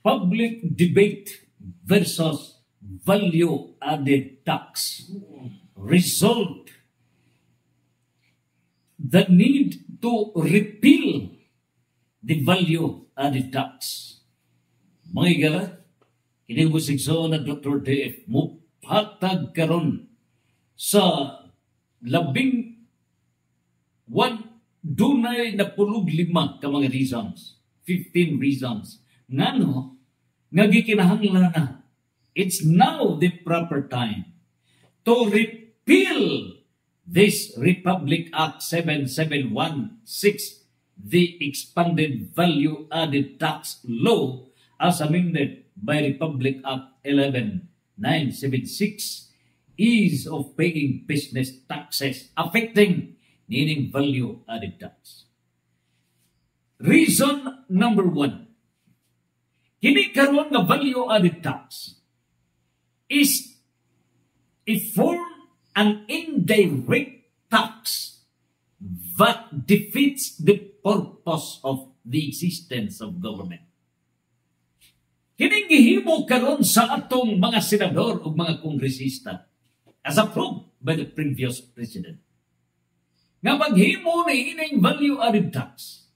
Public debate versus value-added tax. Result: the need to repeal the value-added tax. Mga igala, kinimusigso na Dr. D.F. Mupatag karon sa labing dunay na 15 ka mga reasons, 15 reasons, ngano nga gikinahanglan na it's now the proper time to repeal this Republic Act 7716, the expanded value-added tax law as amended by Republic Act 11976, ease of paying business taxes affecting meaning value-added tax. Reason number 1, kini karon nga value-added tax is a form an indirect tax that defeats the purpose of the existence of government. Kining gihimo karon sa atong mga senador o mga kongresista as approved by the previous president. Nga maghimo ni ining value-added tax,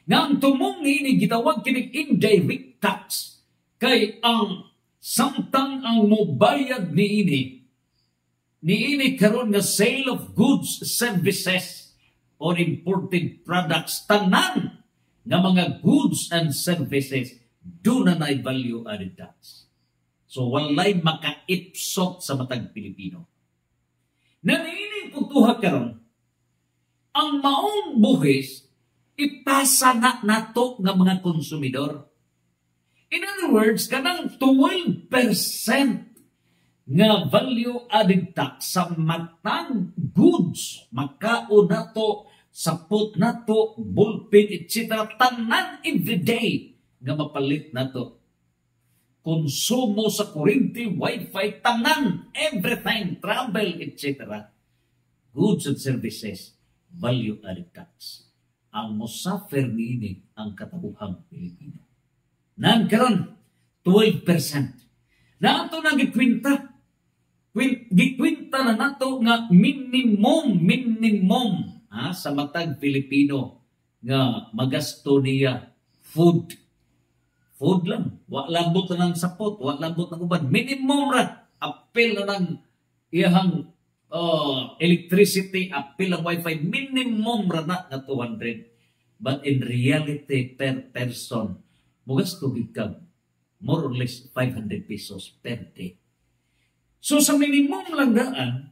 nga ang tumong ini gitawag kining indirect tax, kay ang samtang ang mobayad ni ini karon nga sale of goods, services, or imported products, tanan nga mga goods and services do na nay value-added tax. So walay makaipsot sa matag Pilipino. Naniining putuha karon, ang maong buhis ipasa na nato nga mga konsumidor. In other words, kanang 12% nga value-added tax sa matang goods, makaon nato, sapot nato, ballpen, etc. Tanan everyday nga mapalit nato. Konsumo sa kuryente, wifi, tanan, everything, travel, etc. Goods and services, value-added tax. Ang mosafer niini ang katabuhang Pilipino. Nagkaroon, 12%. Na ito nang gikwinta. Gikwinta na nato nga minimum sa matag Pilipino nga magasto niya food. Food lang. Lambot na ng sapot, lambot ng uban. Minimum ra. Apil na ng iyahang electricity, apil ang wifi. Minimum ra na 200. But in reality, per person, mugasto gikag more or less 500 pesos per day. So sa minimum lang daan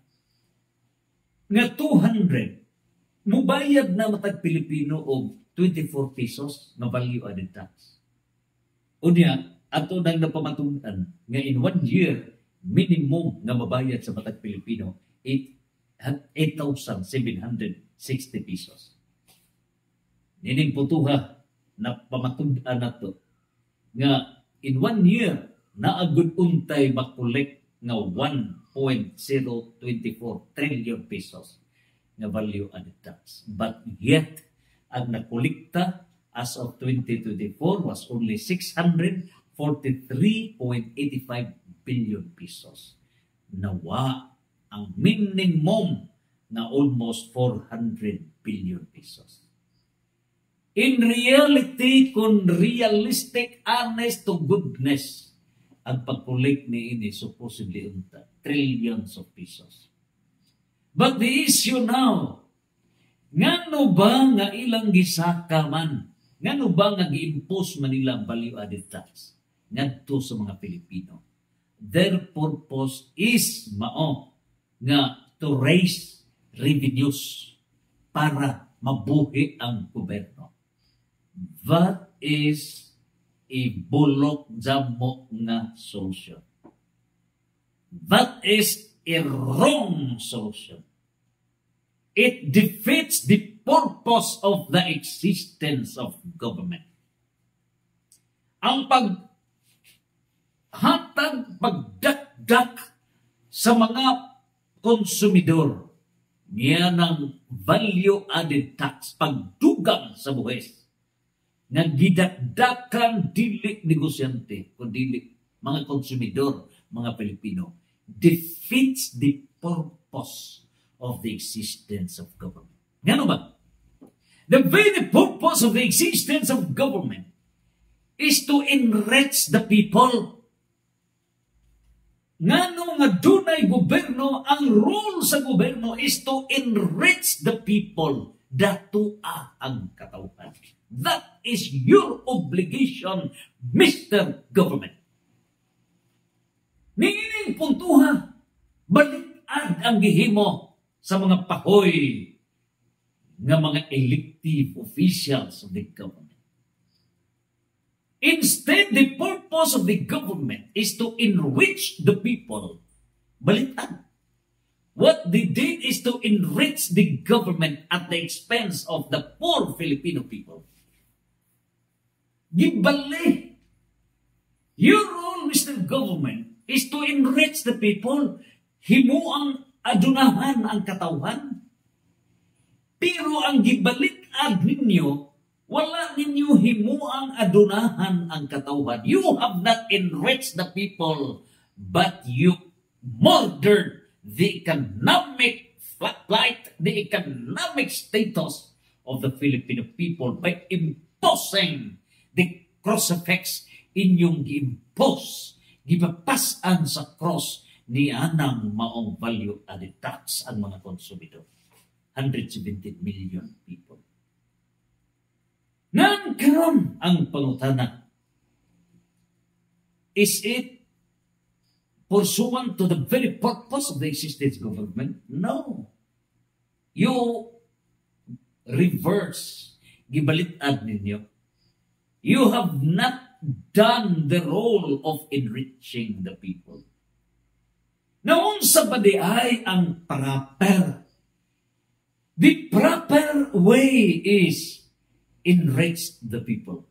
nga 200, mubayad na matag Pilipino og 24 pesos na value-added tax. Unya, ato nang napamatunan nga in 1 year, minimum nga mabayad sa matag Pilipino 8,760 pesos. Nining putuha na pamatunan nato nga in 1 year naagud untay makolek nga 1.024 trillion pesos nga value-added tax. But yet, ang nakolekta as of 2024 was only 643.85 billion pesos. Nawa ang minimum na almost 400 billion pesos. In reality, kung realistic, honest to goodness, ang pagkulik ni ini supposedly unta trillions of pesos. But the issue now, ngano ba nga ilang gisaka man? Ngano ba nga gi-impose man nila value-added tax ngadto sa mga Pilipino? Their purpose is mao nga to raise revenues para mabuhi ang gobyerno. That is a bulok jamo nga solution. That is a wrong solution. It defeats the purpose of the existence of government. Ang paghatag, pagdakdak sa mga konsumidor niya ng value-added tax, pagdugang sa buwis, nga gidakdakan dili negosyante, kundi mga konsumidor, mga Pilipino, defeats the purpose of the existence of government. Ngano ba? The very purpose of the existence of government is to enrich the people. Ngano nga dunay gobyerno, ang role sa gobyerno is to enrich the people. Datua ang katawhan. That is your obligation, Mr. Government. Niining puntuha, baliktad ang gihimo sa mga pahoy nga mga elective officials of the government. Instead, the purpose of the government is to enrich the people. Baliktad. What they did is to enrich the government at the expense of the poor Filipino people. Gibali. Your role, Mr. Government, is to enrich the people. Himuang adunahan ang katawhan. Pero ang gibaliktad ninyo, wala ninyo himuang adunahan ang katawhan. You have not enriched the people, but you murdered the economic flight, the economic status of the Filipino people by imposing the crucifix inyong gi-impose, gipapasan sa cross ni anang maong value-added tax ang mga konsumidor. 170 million people. Nang karon ang pangutana, is it pursuant to the very purpose of the existence government? No. You reverse, gibalitad ninyo. You have not done the role of enriching the people. Naon sa badi ay ang proper. The proper way is enrich the people.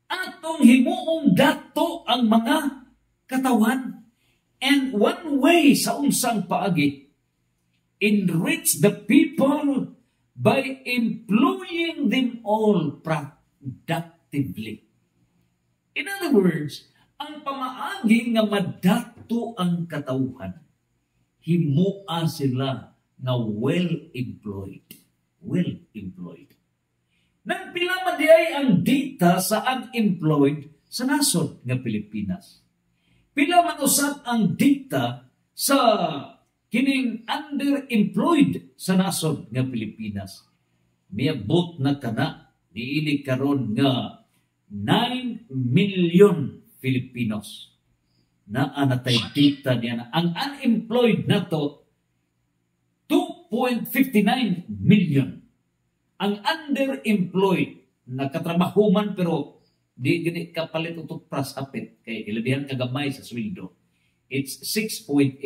Atong himuong dato ang mga katawan. And one way sa unsang paagi, enrich the people by employing them all productively. In other words, ang pamaagi nga madato ang katawhan, himua sila nga well-employed. Well-employed. Nang pila madiay ang data sa unemployed sa nasod nga Pilipinas. Pila man usab ang data sa kining underemployed sa nasod nga Pilipinas. Miabot na kana niini karon nga 9 million Filipinos na anatay data niya na ang unemployed nato 2.59 million. Ang underemployed, nakatrabaho man pero di gini kapalit utot prasapit kay ilabihan kagamay sa sweldo. It's 6.8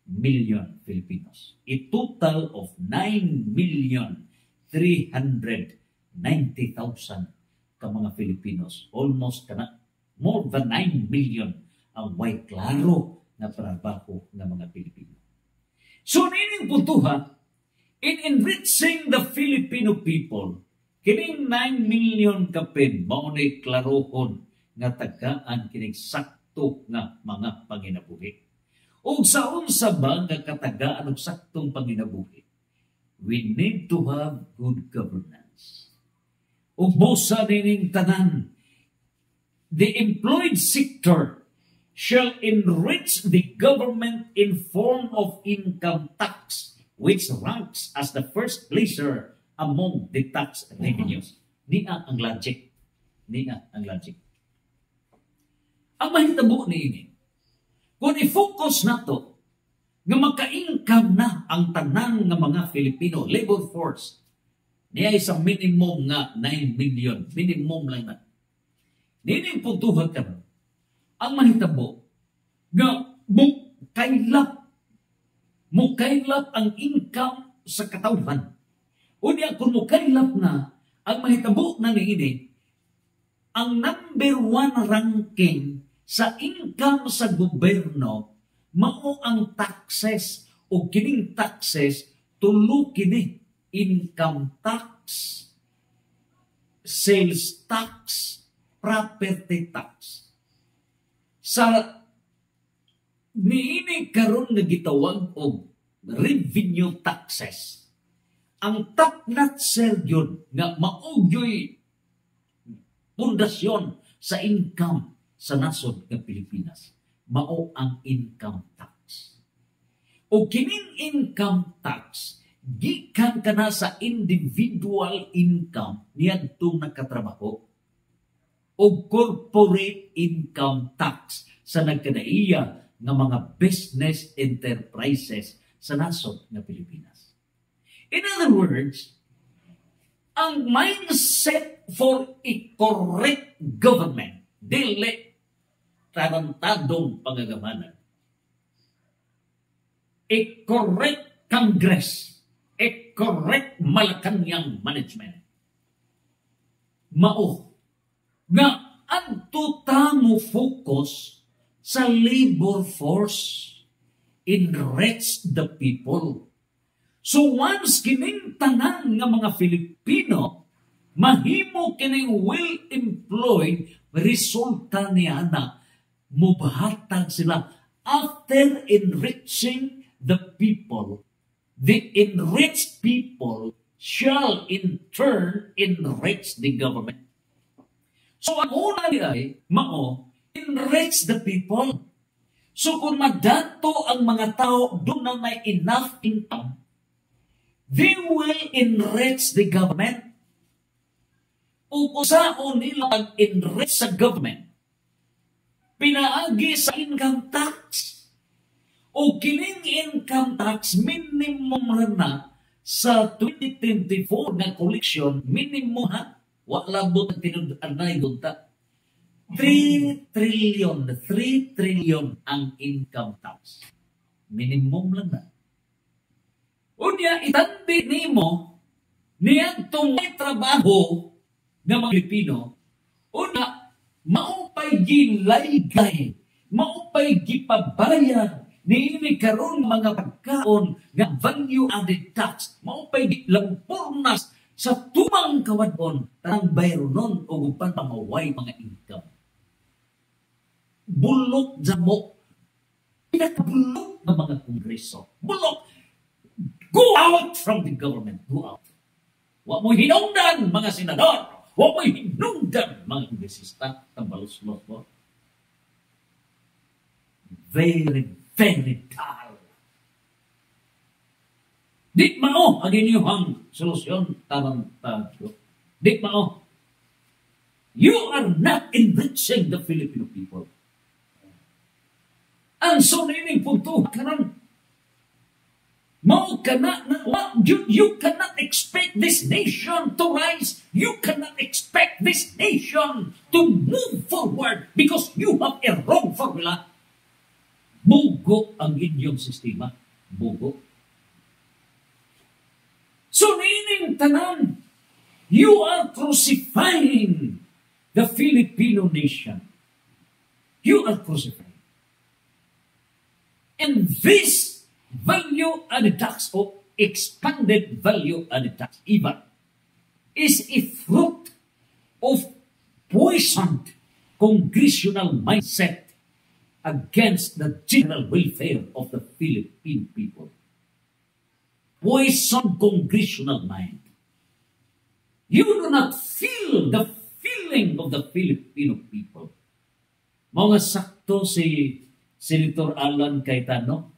million Filipinos. A total of 9,390,000 ka mga Filipinos. Almost kana more than 9 million ang way klaro na trabaho ng mga Pilipino. So, nining puntuha, in enriching the Filipino people, kining 9 million kapin, maunay klarohon nga tagaan kining sakto nga mga panginabuhi. O sa unsa ba nga katagaan og saktong panginabuhi? We need to have good governance. O busa nining tanan, the employed sector shall enrich the government in form of income tax, which ranks as the first placer among the tax revenues. Niya ang logic. Niya ang logic. Ang mahitabo ni ini, kung i-focus na to, nga magka-income na ang tanan nga mga Filipino, labor force, niya isang minimum nga 9 million. Minimum lang na. Nining puntuhan ka na. Ang mahitabo, nga mukaylap ang income sa katawhan. O niya, kung mukaylap na, ang mahitabo na niini, ang number 1 ranking sa income sa gobyerno, mao ang taxes o kining taxes tulo kini: income tax, sales tax, property tax. Sa niini karon nga gitawag og revenue taxes, ang top notcher yun nga maugyoy pundasyon sa income sa nasod ng Pilipinas, mao ang income tax. O kining income tax gikan kana sa individual income niadtong nagkatrabaho o corporate income tax sa nagkadaiya ng mga business enterprises sa nasod ng Pilipinas. In other words, ang mindset for a correct government, dili tarantadong pangagamanan, a correct Congress, a correct Malacanang management, mao nga adto ta mo focus sa labor force, enrich the people. So once kining tanan nga mga Filipino mahimo kining well-employed, resulta niya na mubahatag sila after enriching the people. The enriched people shall in turn enrich the government. So ang una niya ay mao, enrich the people. So kung madato ang mga tao doon na may enough income, they will enrich the government. O kung saan nila ang-enrich sa government, pinaagi sa income tax. O kining income tax, minimum na sa 2024 na collection, minimum ha, wala mo ang tinunanay doon ta. 3 trillion ang income tax. Minimum lang na. Unya, itandi nimo niyang may trabaho ng mga Pilipino, una, maupay gilaygay, maupay gipabayad, niini karon mga pagkaon nga value-added tax, maupay gilampurnas sa tumang kawadon, tarang bayronon o gupan pamaway mga income. Bulok zamok, pinakabulok ng mga kongreso. Bulok! Go out from the government. Go out. Wa mo hinungdan mga senador. Wa mo hinungdan mga kongresista. Tambalos-los mo. Very, very dull. Di mao ang inyong solusyon tarantado. Di mao. You are not enriching the Filipino people. Ang sunining punto karon, you cannot expect this nation to rise. You cannot expect this nation to move forward because you have a wrong formula. Bugo ang inyong sistema. Bugo. So, meaning tanan, you are crucifying the Filipino nation. You are crucifying. And this value-added tax or expanded value-added tax, IVA, is a fruit of poisoned congressional mindset against the general welfare of the Philippine people. Poisoned congressional mind. You do not feel the feeling of the Filipino people. Mga sakto si Senator Alan Cayetano,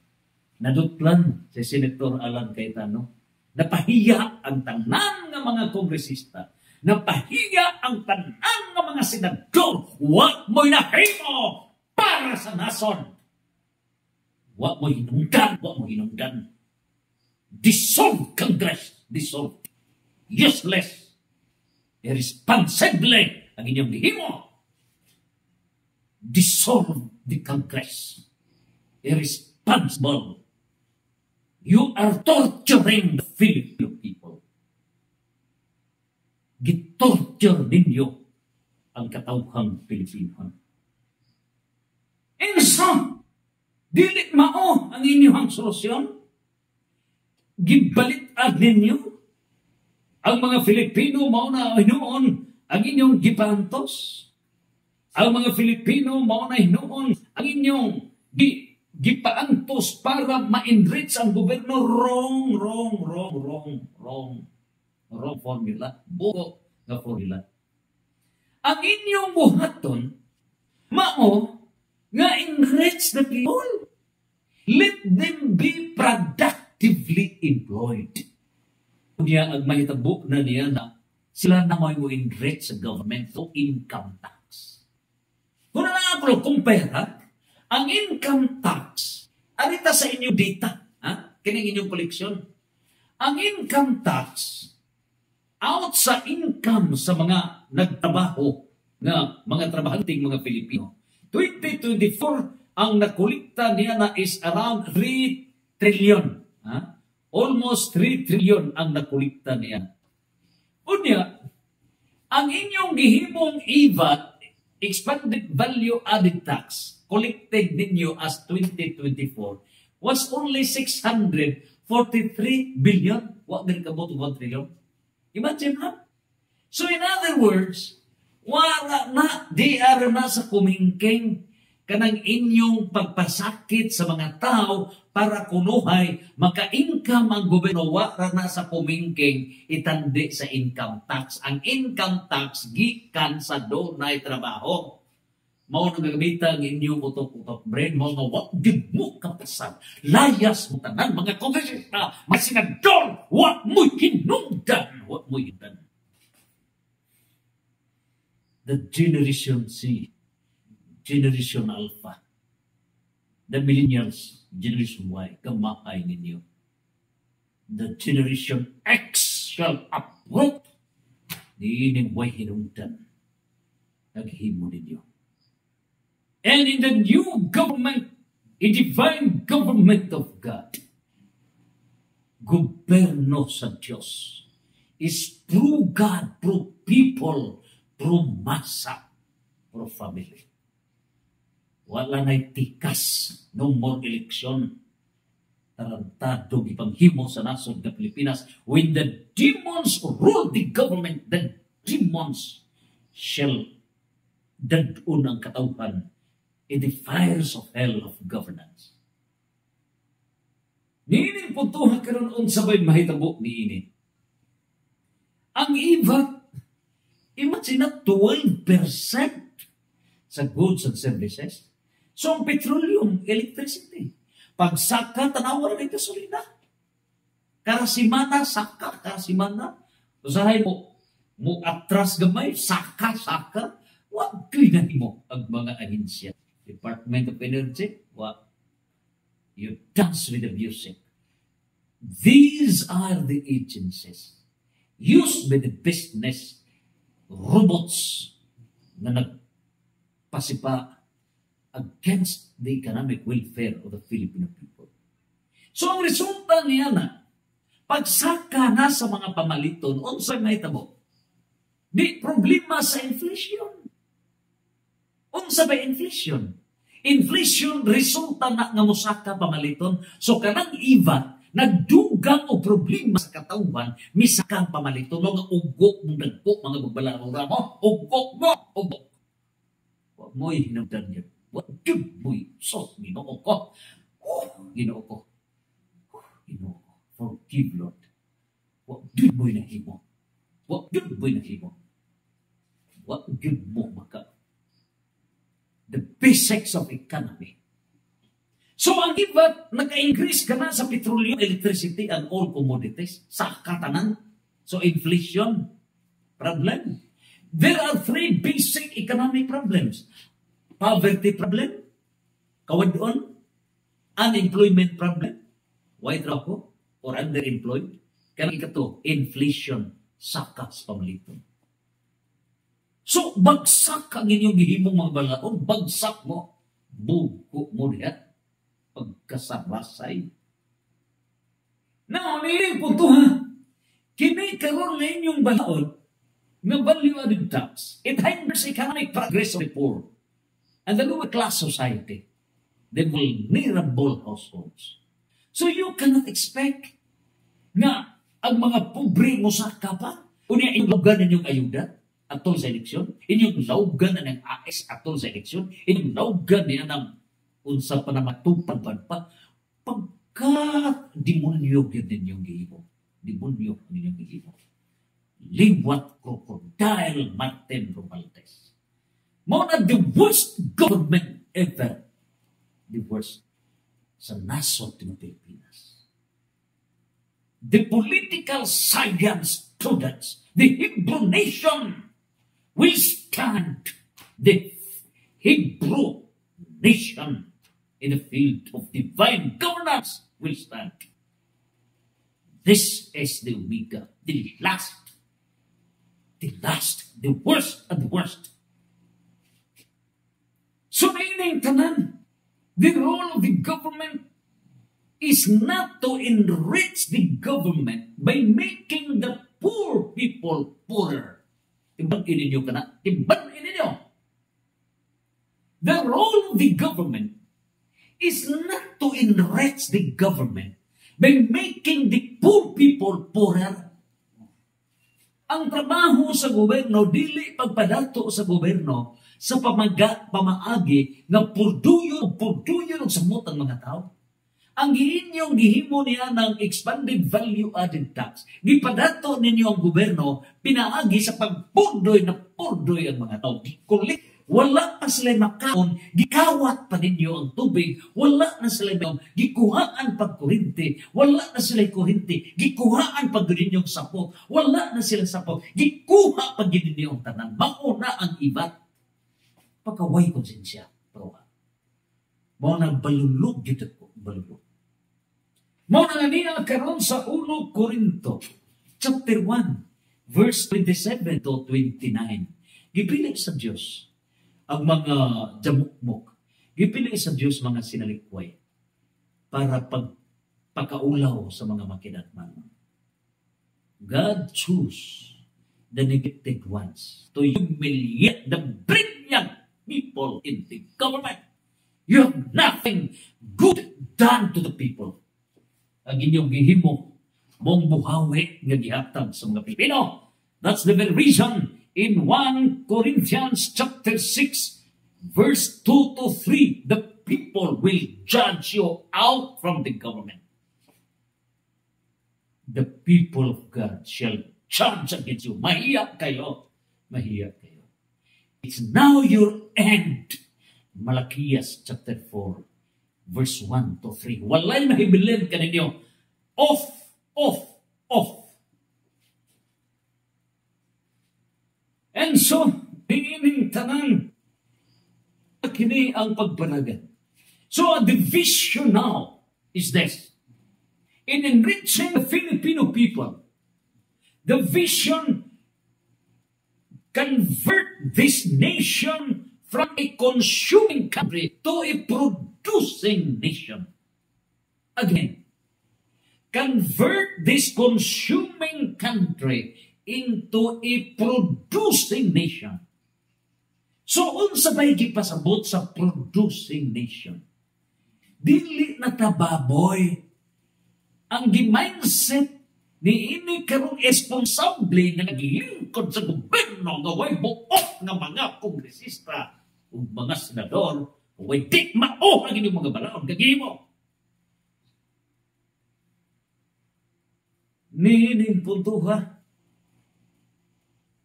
nadutlan si Senator Alan Cayetano, napahiya ang tanan ng mga kongresista, napahiya ang tanan ng mga senador, wag mo'y nahimo para sa nason. Wag mo'y hinungdan. Dissolve Congress, dissolve. Useless. Irresponsible ang inyong gihimo. Dissolve the Congress. Irresponsible. You are torturing the Filipino people. Gitorture ninyo ang katawhang Pilipino. And so, dili mao ang inyong solusyon. Gibalitan ninyo ang mga Filipino mao na hinuon ang inyong gipantos. Ang mga Filipino mao na hinuon ang inyong gipaantos para ma-enrich ang gobyerno. Wrong formula. Buo nga formula. Ang inyong buhaton mao nga enrich the people. Let them be productively employed. Niya ang mahitabo na niya na sila na may enrich sa government to income tax. Kung na ako kumpara, ang income tax, arita sa inyong data, kining inyong koleksyon. Ang income tax, out sa income sa mga nagtrabaho, na mga trabahanting mga Pilipino, 2024, ang nakulikta niya na is around 3 trillion. Almost 3 trillion ang nakulikta niya. Unya, ang inyong gihimong IVA, Expanded Value Added Tax, collected ninyo as 2024, was only 643 billion. What din ka mo to 1 trillion? Imagine ha? So in other words, wala na, di ara na sa kumingking kanang inyong pagpasakit sa mga tao para kunuhay, maka-income ang gobyerno, wala na sa kumingking itandi sa income tax. Ang income tax, gikan sa dunay trabaho. Mao nang gagamitan ang inyong utok-utok brain, mao nga wag gid mo kapasan. Layas mo tanan mga kongresista, masinador, wag mo hinungdan, wag mo hinungdan. The Generation C, Generation Alpha, the Millennials, Generation Y, kamahay ninyo. The Generation X shall uproot. Diining way hinungdan. Naghimo ninyo. And in the new government, a divine government of God, gobyerno sa Diyos is through God, through people, through masa, through family. Wala na'y tikas, no more election. Tarantado ipanghimo sa nasod ng Pilipinas. When the demons rule the government, the demons shall dadun ang katauhan in the fires of hell of governance. Niining puntuhan karon unsabay mahitabo niini. Ang IVA, imagine na 12% sa goods and services. So ang petroleum, electricity. Pagsaka, tanawa rin gasolina. Karasimana, saka, karasimana. Usahay mo atras gamay, saka. Wag na mo ang mga ahinsya. Department of Energy, you dance with the music. These are the agencies used by the business robots na nagpasipa against the economic welfare of the Filipino people. So ang resulta niya na, pagsaka na sa mga pamaliton, unsay mahitabo? Di problema sa inflation. Unsa ba inflation? Inflation resulta na nga mosaka pamaliton. So kanang IVA, nagdugang o problema sa katawhan, misakang pamaliton, mga ugok mong nagpo, mga bagbalarura mo, ugok mo. Huwag mo'y hinagdan niya. Huwag mo'y sos, ginoo ko. Ginoo ko. Forgive, Lord. Huwag mo'y nahimo. Huwag mo'y nahimo. Huwag mo maka the basics of economy. So ang IVA, nag-increase ka na sa petroleum, electricity, and all commodities sa katanan. So inflation, problem. There are 3 basic economic problems. Poverty problem, kawadon, unemployment problem, white trabaho, or underemployed. Kaya ikato, inflation, sakas pamaliton. So, bagsak ang inyong gihimong mga balaod, bagsak mo, buko mo diya, pagkasarasay. Now, niling punto ha, kini karon na inyong balaod, nga value-added tax, it hinders economic progress of the poor and the lower class society, the vulnerable households. So, you cannot expect nga ang mga pobre mo saka pa, unya inyong laugan ninyong ayuda atol sa eleksyon, inyong laugan na ng AS atol sa eleksyon, inyong laugan niya ng unsa pa na matupad pa, pagka demonyo yun ninyong gihimo. Demonyo ninyong gihimo. Liwat crocodile Martin Romualdez. Mo na the worst government ever. The worst sa nasod ng Pilipinas. The political science students, the Hebrew nation will stand. The Hebrew nation in the field of divine governance will stand. This is the Omega, the last, the worst and the worst. So meaning tanan, the role of the government is not to enrich the government by making the poor people poorer. Timbang ininyo ka na? Timbang ininyo. The role of the government is not to enrich the government by making the poor people poorer. Ang trabaho sa gobyerno, dili pagpadato sa gobyerno sa pamaagi nga purduyo og samot ang mga tao. Ang inyong gihimo niya ng expanded value-added tax. Gipadato ninyo ang gobyerno, pinaagi sa pagpurdoy na purdoy ang mga tao. Gikulik, wala pa sila makaon, gikawat pa ninyo ang tubig, wala na sila gikuhaan pagkurinti, wala na sila kurinti, gikuhaan pag ninyong sapot, wala na sila sapot, gikuha pag ninyo ang tanan, mauna ang iba. Pagkaway konsensya, proa. Mga balulog dito po, balulog. Mga niya karon sa 1 Corinto, chapter 1, verse 27 to 29. Gipili sa Diyos ang mga jamukmok. Gipili sa Diyos mga sinalikway para pagkaulaw sa mga makinatman. God choose the neglected ones to humiliate the brilliant people in the government. You have nothing good done to the people. Ang inyong gihimo, mong buhawi nga gihatag sa mga Pilipino. That's the very reason in 1 Corinthians chapter 6, verse 2 to 3, the people will judge you out from the government. The people of God shall judge against you. Mahiya kayo. Mahiya kayo. It's now your end. Malakias chapter 4, verse 1 to 3. Walay mahibilin ka ninyo. Off. And so, hinining tanan, kini ang pagbanagan. So, the vision now is this. In enriching the Filipino people, the vision convert this nation from a consuming country to a producing nation. Again, convert this consuming country into a producing nation. So, unsa ba'y gipasabot sa producing nation? Dili na tababoy. Ang gi-mindset ni ini karong responsable nga naglingkod sa gobyerno nga way buok nga mga kongresista ug mga senador way di mao ang inyong mga balaod kagimo. Nining punto ha,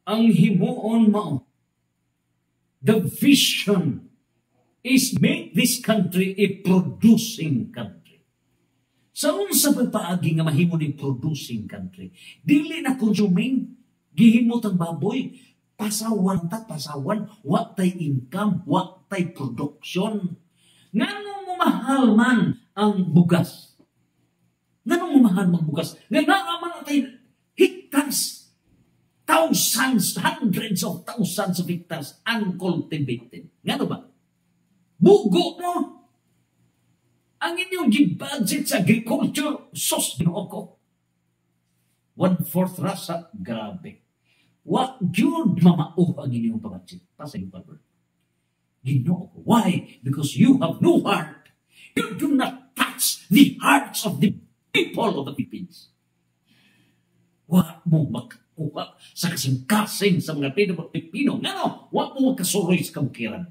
ang himuon mao, the vision is make this country a producing country. Sa unsa pa paagi nga mahimo ni producing country, dili na consuming, gihimot ang baboy, pasawan, wa tay income, wa tay production. Nganong mahal man ang bugas? Nganong mahal man bugas? Nga naaman tay hectares, thousands, hundreds of thousands of hectares uncultivated. Ngano ba? Bugo mo. Ang inyong gi-budget sa agriculture, sos, ginoo ko. 1/4 rasa, grabe. Wa gyud mamao ang inyong budget pa sa inyong ginoo ko. Why? Because you have no heart. You do not touch the hearts of the people of the Philippines. Wa mo makakuha sa kasing-kasing sa mga Pilipino. Ngano, wa mo makasuroy sa kabukiran.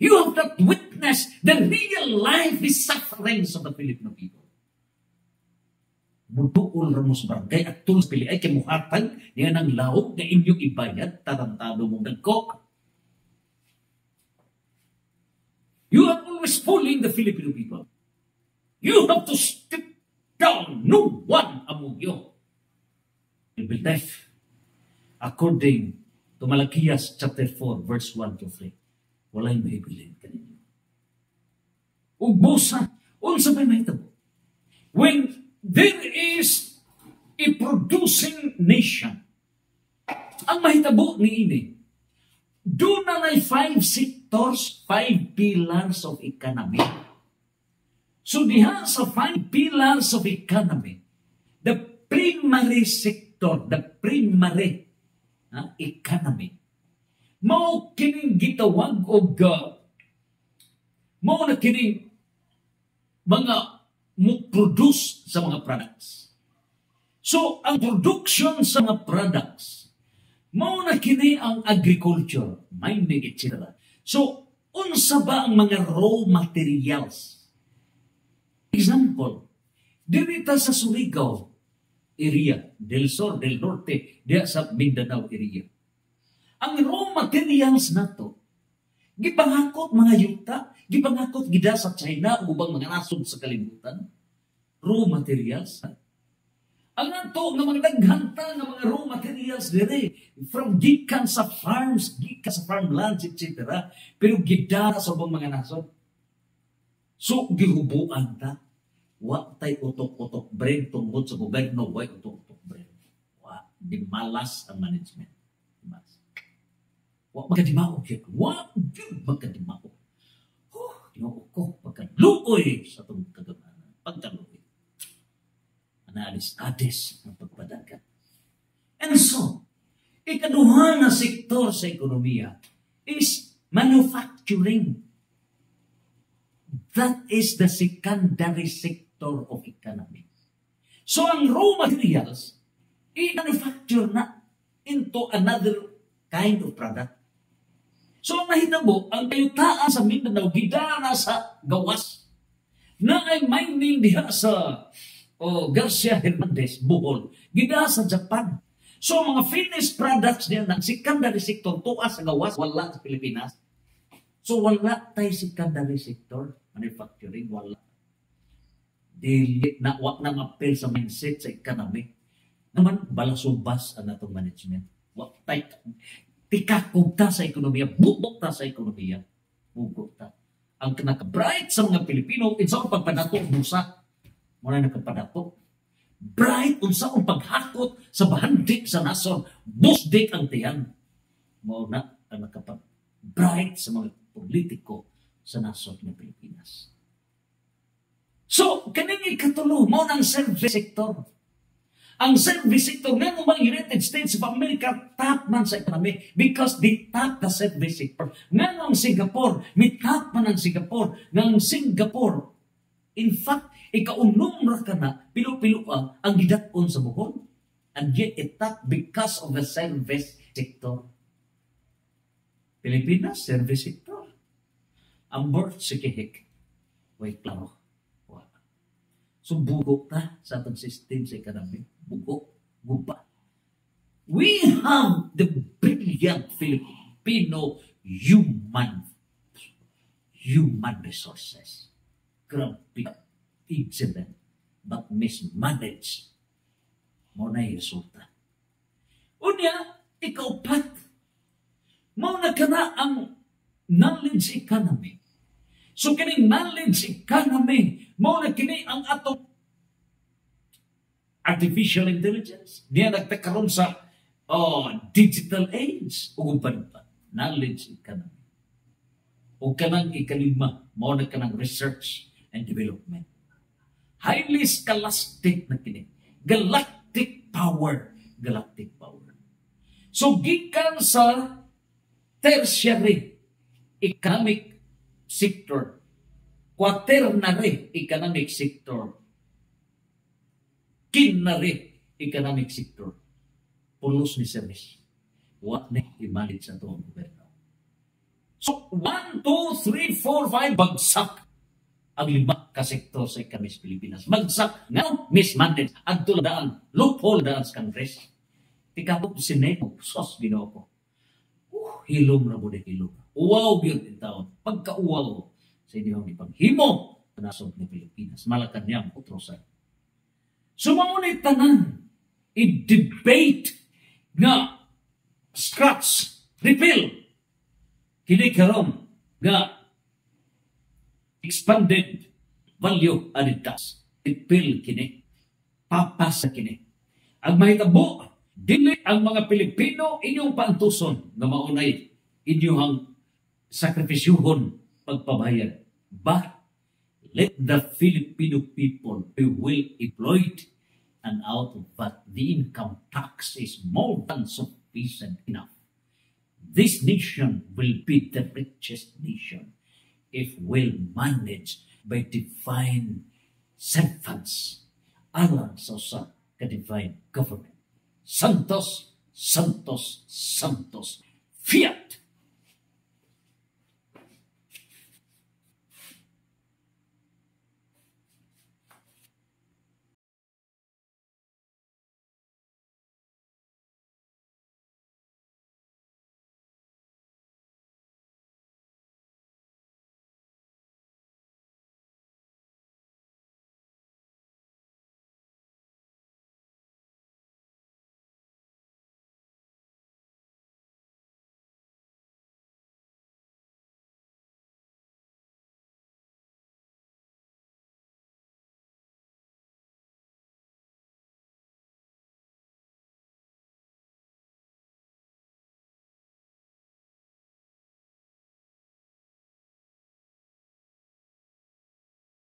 You have not witnessed the real life sufferings of the Filipino people. Muduol ra mo sa barangay at tulos pili ay kimuhatag niya ng laog na inyong ibayad tarantado mong nagkok. You are always fooling the Filipino people. You have to step down. No one among you will be deaf. According to Malachias chapter 4, verse 1 to 3. Walay mahibilin kaninyo. Ugbosa, unsa may mahitabo. When there is a producing nation, ang mahitabo ni ini, doon na 5 sectors, 5 pillars of economy. So diha sa 5 pillars of economy, the primary sector, the primary economy, mao kining gitawag og mao na kining mga mo-produce sa mga products. So ang production sa mga products mao na kini ang agriculture, mining, etc. So unsa ba ang mga raw materials? Example, dito sa Surigao area, del Sur, del Norte, diya sa Mindanao area. Ang raw materials nato, gipangakot mga yuta, gipangakot gida sa China o ubang mga nasod sa kalibutan. Raw materials. Ang nato nga mga daghanta nga mga raw materials dire from gikan sa farms, gikan sa farmlands, etc. Pero gida sa ubang mga nasod. So gihubuan ta. Wa tay utok-utok brain tungod sa gobyerno, wa utok-utok brain. Wa di malas ang management. Wa magkadimao kaya. Wa magkadimao. Ginoo ko, pagkaluoy sa itong kagamanan. Pagkaluoy. Analis-adis ng pagpadagat. And so, ikaduha na sektor sa ekonomiya is manufacturing. That is the secondary sector of economy. So, ang raw materials, i-manufacture na into another kind of product. So, ang nahitabo, ang kayutaan sa Mindanao, gidana sa gawas. Na ay mining diha sa Garcia Hernandez, Bohol. Gidana sa Japan. So, mga finished products niya ng secondary sector, tuwa sa gawas, wala sa Pilipinas. So, wala tayo secondary sector, manufacturing, wala. Dili, wak na mapil sa mindset sa economy. Naman, balasubas ang atong management. Wak tayo, tikakog ta sa ekonomiya, bubok ta sa ekonomiya, bubok ta. Ang naka-bright sa mga Pilipino, insa ang pagpadato, busa. Muna nakapadato. Bright, unsa ang paghakot sa bahandik sa nason, busdik ang tiyan. Muna ang nakapag-bright sa mga politiko sa nason ng Pilipinas. So, kaning ikatulo, muna ang service sector. Ang service sector ng mga United States of America top man sa economy because they top the service sector. Nga ng Singapore, may top man ang Singapore. Nga ng Singapore, in fact, ikaunom ra ka na, pilo-pilo ang gidaton sa Bohol. And yet it top because of the service sector. Pilipinas, service sector. Ang birth si Kihik. Wait, klaro. So, bugo ta sa atong system sa economy. Bugo, guba. We have the brilliant Filipino human resources. Grabe, excellent, but mismanaged. Mo na yung resulta. Unya, ikaw pat. Mo na ka na ang knowledge economy. So, kining knowledge economy, mo na kini ang atong artificial intelligence. Diya nagtakaroon sa digital age. Ugupan pa. Knowledge economy. O kanang ikalima, mo na kanang research and development. Highly scholastic na kini. Galactic power. Galactic power. So, gikan sa tertiary economic sector, quaternary economic sector, quinary economic sector. pulos ni service. What na imalit sa itong gobyerno. So, 1, 2, 3, 4, 5, bagsak ang 5 ka sektor sa ekonomiya sa Pilipinas. Bagsak nga, mismanaged, at tuladaan, loophole daan sa Congress. Tikapot sinego, sos ginawa ko. Hilom na mo na hilom. Uwaw yun yung taon. Pagka-uwaw sa inyong ipaghimo sa nasod ng Pilipinas. Malacanang utrosan. Sumangunit tanan, i-debate nga scratch, repeal, kini karon nga expanded value added tax. Repeal kini. Papasa kini. Ang mahitabo, dili ang mga Pilipino inyong paantuson nga maunay inyong sakripisyuhon pagpabayad. But let the Filipino people be well employed, and out of that the income tax is more than sufficient enough. This nation will be the richest nation if well managed by divine servants alang sa usa ka divine government. Santos, Santos, Santos. Fiat!